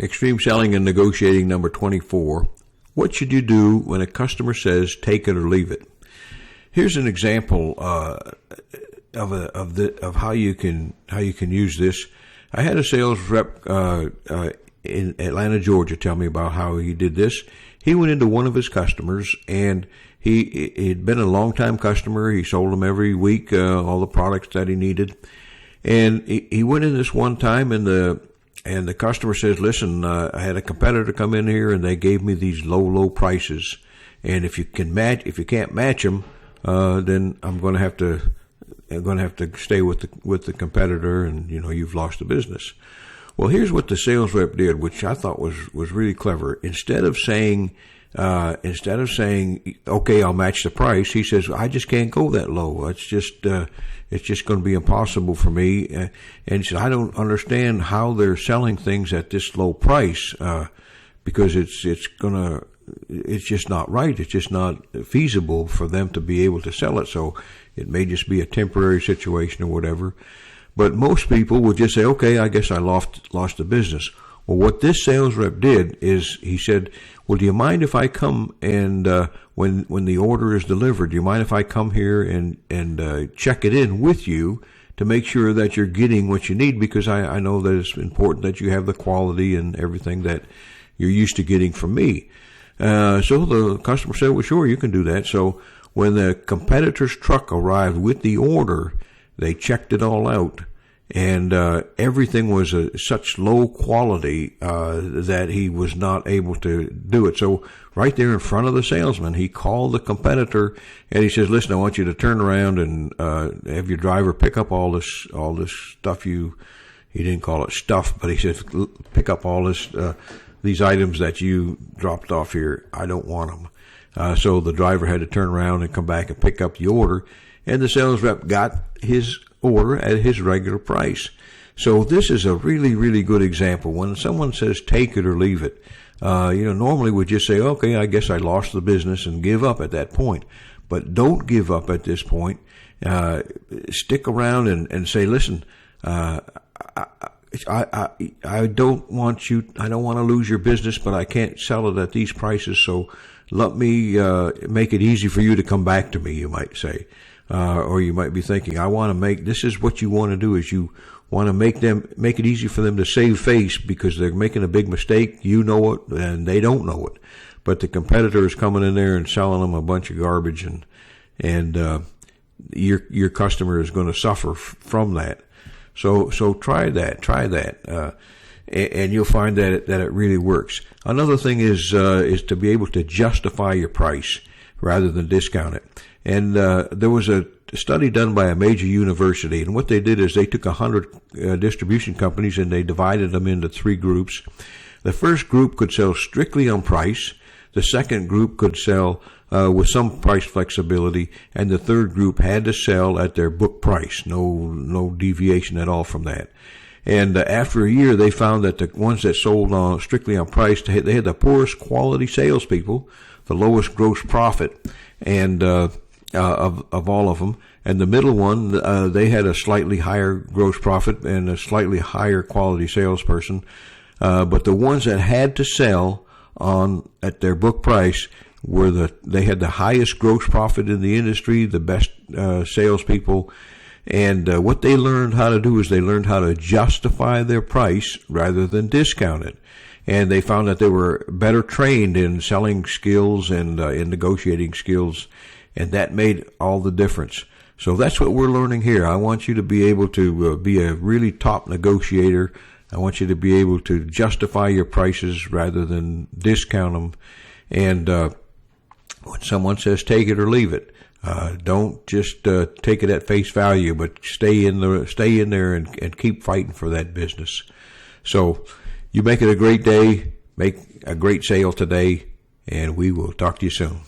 Extreme Selling and Negotiating number 24. What should you do when a customer says, take it or leave it? Here's an example of how you can use this. I had a sales rep in Atlanta, Georgia, tell me about how he did this. He went into one of his customers, and he'd been a long-time customer. He sold them every week all the products that he needed. And he went in this one time, and the customer says, listen, I had a competitor come in here, and they gave me these low prices. And if you can't match them, then I'm going to have to stay with the competitor, and you've lost the business. Well, here's what the sales rep did, which I thought was really clever. Instead of saying, okay, I'll match the price, he says, I just can't go that low. It's just going to be impossible for me. And he said, I don't understand how they're selling things at this low price, because it's just not right. It's just not feasible for them to be able to sell it. So it may just be a temporary situation or whatever. But most people would just say, okay, I guess I lost the business. Well, what this sales rep did is he said, well, do you mind if I come and when the order is delivered, do you mind if I come here and check it in with you to make sure that you're getting what you need? Because I know that it's important that you have the quality and everything that you're used to getting from me. So the customer said, well, sure, you can do that. So when the competitor's truck arrived with the order, they checked it all out, and everything was such low quality that he was not able to do it. So right there in front of the salesman, he called the competitor, and he says, listen, I want you to turn around and have your driver pick up all this stuff he didn't call it stuff, but he said, pick up all these items that you dropped off here. I don't want them. So the driver had to turn around and come back and pick up the order, and the sales rep got his order at his regular price. So this is a really, really good example. When someone says take it or leave it, normally we just say, okay, I guess I lost the business, and give up at that point. But don't give up at this point. Stick around and say, listen, I don't want to lose your business, but I can't sell it at these prices, so let me make it easy for you to come back to me, you might say. Or you might be thinking, this is what you want to do, is you want to make it easy for them to save face, because they're making a big mistake. You know it, and they don't know it. But the competitor is coming in there and selling them a bunch of garbage, and your customer is going to suffer from that. So try that, and you'll find that it really works. Another thing is to be able to justify your price rather than discount it. And there was a study done by a major university, and what they did is they took 100 distribution companies and they divided them into 3 groups. The first group could sell strictly on price. The second group could sell with some price flexibility, and the third group had to sell at their book price, no deviation at all from that. And after a year, they found that the ones that sold strictly on price, they had the poorest quality salespeople, the lowest gross profit, and of all of them. And the middle one, they had a slightly higher gross profit and a slightly higher quality salesperson. But the ones that had to sell at their book price they had the highest gross profit in the industry, the best salespeople. And what they learned how to do is they learned how to justify their price rather than discount it. And they found that they were better trained in selling skills and in negotiating skills, and that made all the difference. So that's what we're learning here. I want you to be able to be a really top negotiator. I want you to be able to justify your prices rather than discount them. And when someone says take it or leave it, don't just take it at face value, but stay in there and keep fighting for that business. So you make it a great day, make a great sale today, and we will talk to you soon.